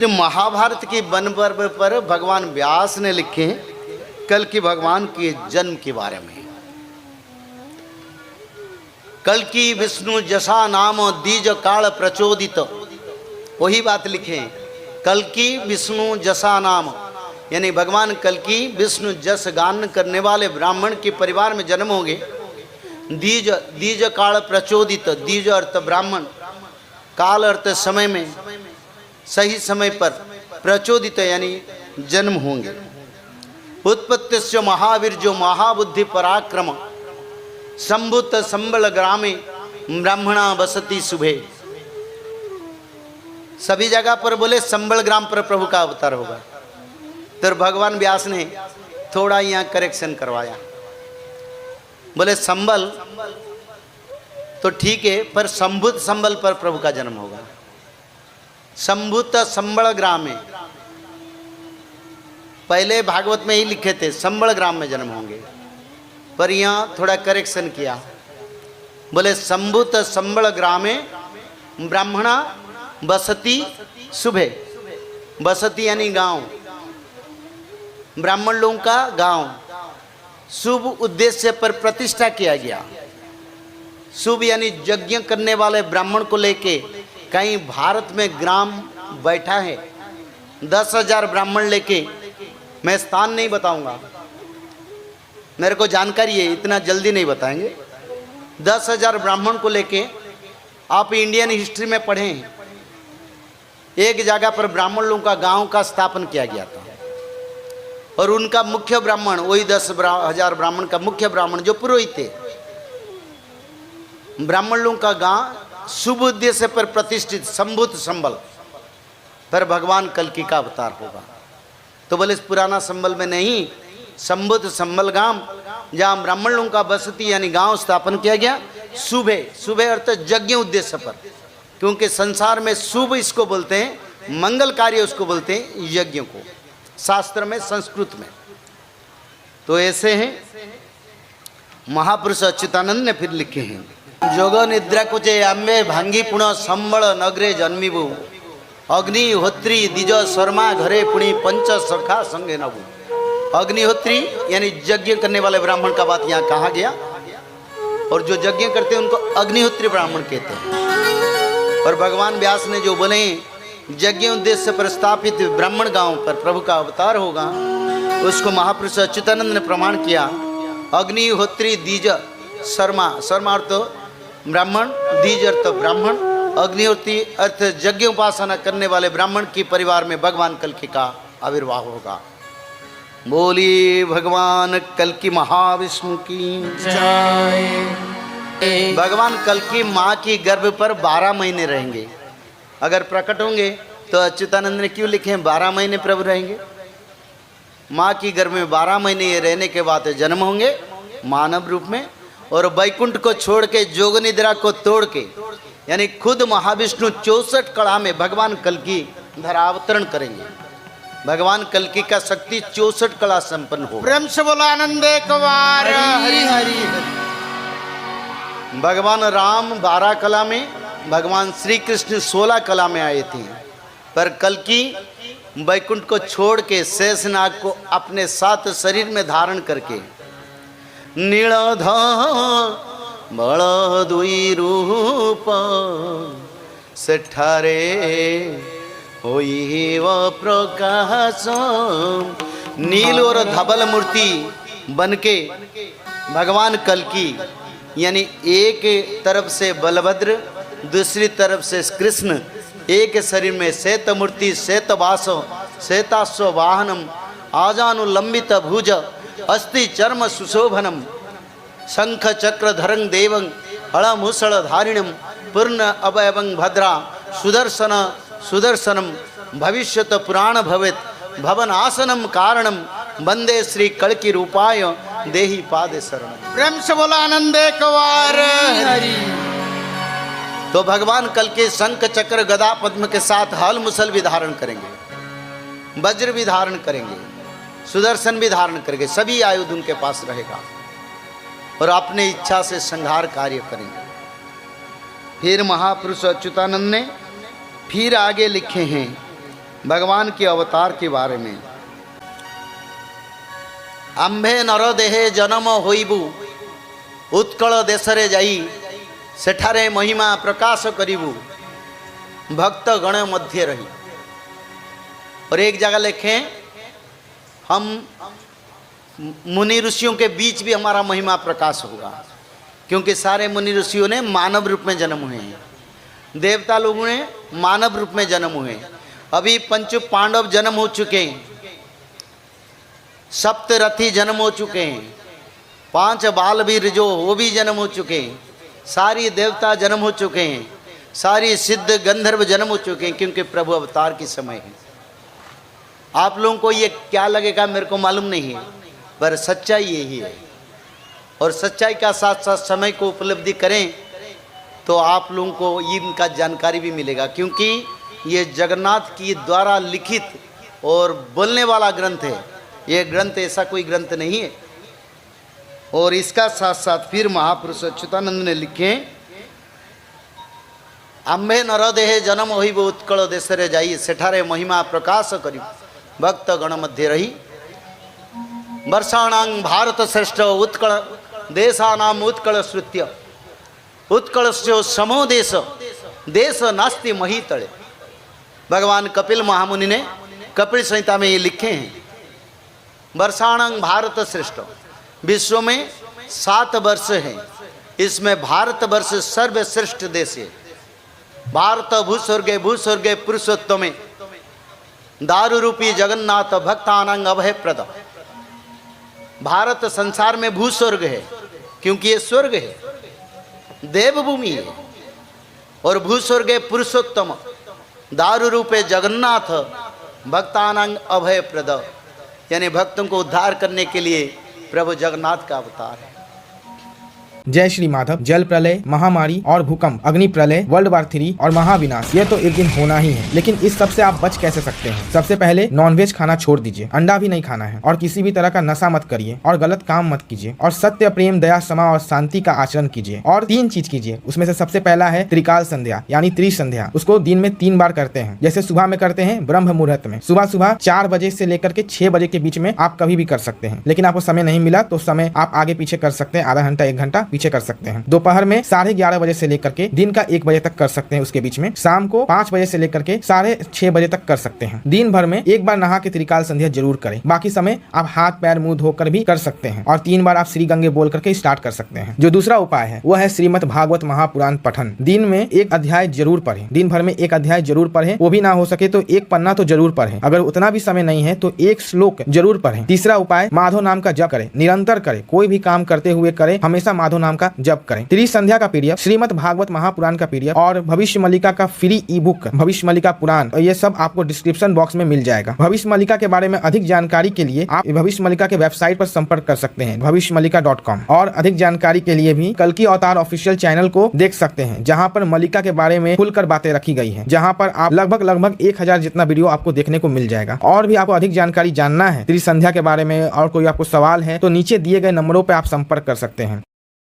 महाभारत के वन पर्व पर भगवान व्यास ने लिखे कल की भगवान के जन्म के बारे में। कल की विष्णु जसा नाम दीज काल प्रचोदित, वही बात लिखे। कल की विष्णु जसा नाम यानी भगवान कल की विष्णु जस गान करने वाले ब्राह्मण के परिवार में जन्म होंगे। दीज दीज काल प्रचोदित, दीज अर्थ ब्राह्मण, काल अर्थ समय में, सही समय पर, प्रचोदित यानी जन्म होंगे। उत्पत्तिश्च महावीर जो महाबुद्धि पराक्रम, संभुत संबल ग्रामे ब्राह्मणा बसती शुभे। सभी जगह पर बोले संबल ग्राम पर प्रभु का अवतार होगा। तो भगवान व्यास ने थोड़ा यहाँ करेक्शन करवाया, बोले संबल तो ठीक है, पर संभुत संबल पर प्रभु का जन्म होगा। संभुत संबल ग्राम में, पहले भागवत में ही लिखे थे संबल ग्राम में जन्म होंगे, पर यहाँ थोड़ा करेक्शन किया, बोले संभुत संबल ग्रामे ब्राह्मणा बसती शुभे। बसती यानी गांव, ब्राह्मण लोगों का गांव, शुभ उद्देश्य पर प्रतिष्ठा किया गया। शुभ यानी यज्ञ करने वाले ब्राह्मण को लेके कहीं भारत में ग्राम बैठा है 10,000 ब्राह्मण लेके। मैं स्थान नहीं बताऊंगा, मेरे को जानकारी है, इतना जल्दी नहीं बताएंगे। 10,000 ब्राह्मण को लेके आप इंडियन हिस्ट्री में पढ़ें, एक जगह पर ब्राह्मण लोगों का गांव का स्थापन किया गया था और उनका मुख्य ब्राह्मण, वही 10,000 ब्राह्मण का मुख्य ब्राह्मण जो पुरोहित थे। ब्राह्मण लोगों का गांव शुभ उद्देश्य पर प्रतिष्ठित संभुत संबल पर भगवान कल्कि का अवतार होगा। तो बोले इस पुराना संबल में नहीं, संभुत संबल गांव जहाँ ब्राह्मण लोगों का बसती यानी गांव स्थापन किया गया। शुभ, शुभ अर्थ यज्ञ उद्देश्य पर, क्योंकि संसार में शुभ इसको बोलते हैं, मंगल कार्य उसको बोलते हैं यज्ञ को, शास्त्र में संस्कृत में। तो ऐसे हैं महापुरुष अच्युतानंद ने फिर लिखे हैं, जोग निद्रा कुचे अम्बे भांगी पुण संबल नगरे जन्मिबु, अग्निहोत्री द्विज शर्मा घरे पुणी पंच सखा संगे नबु। अग्निहोत्री यानी यज्ञ करने वाले ब्राह्मण का बात यहाँ कहा गया, और जो यज्ञ करते हैं उनको अग्निहोत्री ब्राह्मण कहते हैं। और भगवान व्यास ने जो बोले यज्ञ उद्देश्य पर स्थापित ब्राह्मण गांव पर प्रभु का अवतार होगा, उसको महापुरुष अच्युतानंद ने प्रमाण किया। अग्निहोत्री द्विज शर्मा, शर्मा अर्थ ब्राह्मण, द्विज अर्थ ब्राह्मण, अग्निहोत्री अर्थ यज्ञ उपासना करने वाले ब्राह्मण की परिवार में भगवान कल्कि का आविर्भाव होगा। बोली भगवान कल्कि महाविष्णु की जय। भगवान कल्कि माँ की गर्भ पर 12 महीने रहेंगे। अगर प्रकट होंगे तो अच्युतानंद ने क्यों लिखे 12 महीने प्रभु रहेंगे। माँ की गर्भ में 12 महीने ये रहने के बाद जन्म होंगे मानव रूप में, और वैकुंठ को छोड़ के जोग निद्रा को तोड़ के यानी खुद महाविष्णु 64 कला में भगवान कल्कि धरावतरण करेंगे। भगवान कल्कि का शक्ति 64 कला संपन्न हो। प्रेम से बोलो आनंद एक बार हरि हरि। भगवान राम 12 कला में, भगवान श्री कृष्ण 16 कला में आए थे, पर कल्कि वैकुंठ को छोड़ के शेषनाग को अपने साथ शरीर में धारण करके नीलध बल दुई रूप सेठारे होइव प्रकाश। नील और धवल मूर्ति बनके भगवान कल्कि यानी एक तरफ से बलभद्र, दूसरी तरफ से कृष्ण, एक शरीर में श्वेत मूर्ति, श्वेत वास, श्वेताश्व वाहनम, आजानुलंबित भुज, अस्ति चर्म सुशोभनम, शंख चक्र धरं देवं, हलमुसळ धारिणम, पूर्ण अभयवं भद्रा, सुदर्शन सुदर्शनम, भविष्यत पुराण भवेत, भवन आसनम कारणम, वंदे श्री कल्कि रूपाय देहि पादे शरणम। प्रेम से बोला आनंद एक बार हरि। तो भगवान कल्कि शंख चक्र गदा पद्म के साथ हल मुसल भी धारण करेंगे, वज्र भी धारण करेंगे, सुदर्शन भी धारण करेंगे, सभी आयुध उनके पास रहेगा और अपने इच्छा से संहार कार्य करेंगे। फिर महापुरुष अच्युतानंद ने फिर आगे लिखे हैं, भगवान के अवतार के बारे में। आंभे नर देहे जन्म होइबु उत्कल देशरे जाई सेठारे महिमा प्रकाश करिबु भक्त गण मध्य रही। और एक जगह लिखें, हम मुनि ऋषियों के बीच भी हमारा महिमा प्रकाश होगा, क्योंकि सारे मुनि ऋषियों ने मानव रूप में जन्म हुए हैं, देवता लोगों ने मानव रूप में जन्म हुए हैं। अभी पंच पांडव जन्म हो चुके हैं, सप्तरथी जन्म हो चुके हैं, 5 बालवीर जो वो भी जन्म हो चुके हैं, सारी देवता जन्म हो चुके हैं, सारी सिद्ध गंधर्व जन्म हो चुके हैं, क्योंकि प्रभु अवतार की समय है। आप लोगों को ये क्या लगेगा मेरे को मालूम नहीं है, पर सच्चाई यही है। और सच्चाई का साथ साथ समय को उपलब्धि करें तो आप लोगों को इनका जानकारी भी मिलेगा, क्योंकि ये जगन्नाथ की द्वारा लिखित और बोलने वाला ग्रंथ है। ये ग्रंथ ऐसा कोई ग्रंथ नहीं है। और इसका साथ साथ फिर महापुरुष अच्युतानंद ने लिखे, आंभे नर देहे जन्म होइब उत्कल देशरे जाई सेठारे महिमा प्रकाश करी भक्त गण मध्य रही। वर्षाणां भारत श्रेष्ठ उत्कल देशानाम उत्कल श्रुत्य उत्कलस्यो समो देश देश नास्ति मही तले। भगवान कपिल महामुनि ने कपिल संहिता में ये लिखे हैं, वर्षाणां भारत श्रेष्ठ, विश्व में 7 वर्ष हैं, इसमें भारत वर्ष सर्वश्रेष्ठ देश है। भारत भूस्वर्गे पुरुषोत्तमे दारु रूपी जगन्नाथ भक्तानां अभय प्रद। भारत संसार में भूस्वर्ग है, क्योंकि ये स्वर्ग है, देवभूमि है। और भूस्वर्गे पुरुषोत्तम दारु रूपे जगन्नाथ भक्तानां अभय प्रद, यानी भक्तों को उद्धार करने के लिए प्रभु जगन्नाथ का अवतार है। जय श्री माधव। जल प्रलय, महामारी और भूकंप, अग्नि प्रलय, वर्ल्ड वार 3 और महाविनाश, ये तो एक दिन होना ही है। लेकिन इस सब से आप बच कैसे सकते हैं? सबसे पहले नॉनवेज खाना छोड़ दीजिए, अंडा भी नहीं खाना है, और किसी भी तरह का नशा मत करिए, और गलत काम मत कीजिए, और सत्य, प्रेम, दया, क्षमा और शांति का आचरण कीजिए। और 3 चीज कीजिए, उसमें से सबसे पहला है त्रिकाल संध्या यानी त्रिसंध्या। उसको दिन में 3 बार करते हैं। जैसे सुबह में करते हैं ब्रह्म मुहूर्त में, सुबह 4 बजे से लेकर के 6 बजे के बीच में आप कभी भी कर सकते हैं। लेकिन आपको समय नहीं मिला तो समय आप आगे पीछे कर सकते हैं, आधा घंटा 1 घंटा पीछे कर सकते हैं। दोपहर में 11:30 बजे से लेकर के दिन का 1 बजे तक कर सकते हैं, उसके बीच में। शाम को 5 बजे से लेकर के 6:30 बजे तक कर सकते हैं। दिन भर में 1 बार नहा के त्रिकाल संध्या जरूर करें। बाकी समय आप हाथ पैर मुंह धोकर भी कर सकते हैं, और 3 बार आप श्री गंगे बोल करके स्टार्ट कर सकते हैं। जो दूसरा उपाय है वो है श्रीमद् भागवत महापुराण पठन। दिन में 1 अध्याय जरूर पढ़ें, दिन भर में 1 अध्याय जरूर पढ़ें। वो भी ना हो सके तो 1 पन्ना तो जरूर पढ़ें। अगर उतना भी समय नहीं है तो 1 श्लोक जरूर पढ़ें। तीसरा उपाय, माधव नाम का जप करें, निरंतर करें, कोई भी काम करते हुए करें, हमेशा माधव नाम का जप करें। त्रिसंध्या का पीडीएफ, श्रीमद् भागवत महापुराण का पीडीएफ और भविष्य मल्लिका का फ्री ई बुक भविष्य मल्लिका पुराण, ये सब आपको डिस्क्रिप्शन बॉक्स में मिल जाएगा। भविष्य मल्लिका के बारे में अधिक जानकारी के लिए आप भविष्य मल्लिका के वेबसाइट पर संपर्क कर सकते हैं, भविष्यमल्लिका.com। और अधिक जानकारी के लिए भी कल्कि अवतार ऑफिशियल चैनल को देख सकते हैं, जहां पर मल्लिका के बारे में खुलकर बातें रखी गई है, जहां पर आप लगभग 1000 जितना वीडियो आपको देखने को मिल जाएगा। और भी आपको अधिक जानकारी जानना है त्रिसंध्या के बारे में और कोई आपको सवाल है तो नीचे दिए गए नंबरों पर आप संपर्क कर सकते हैं।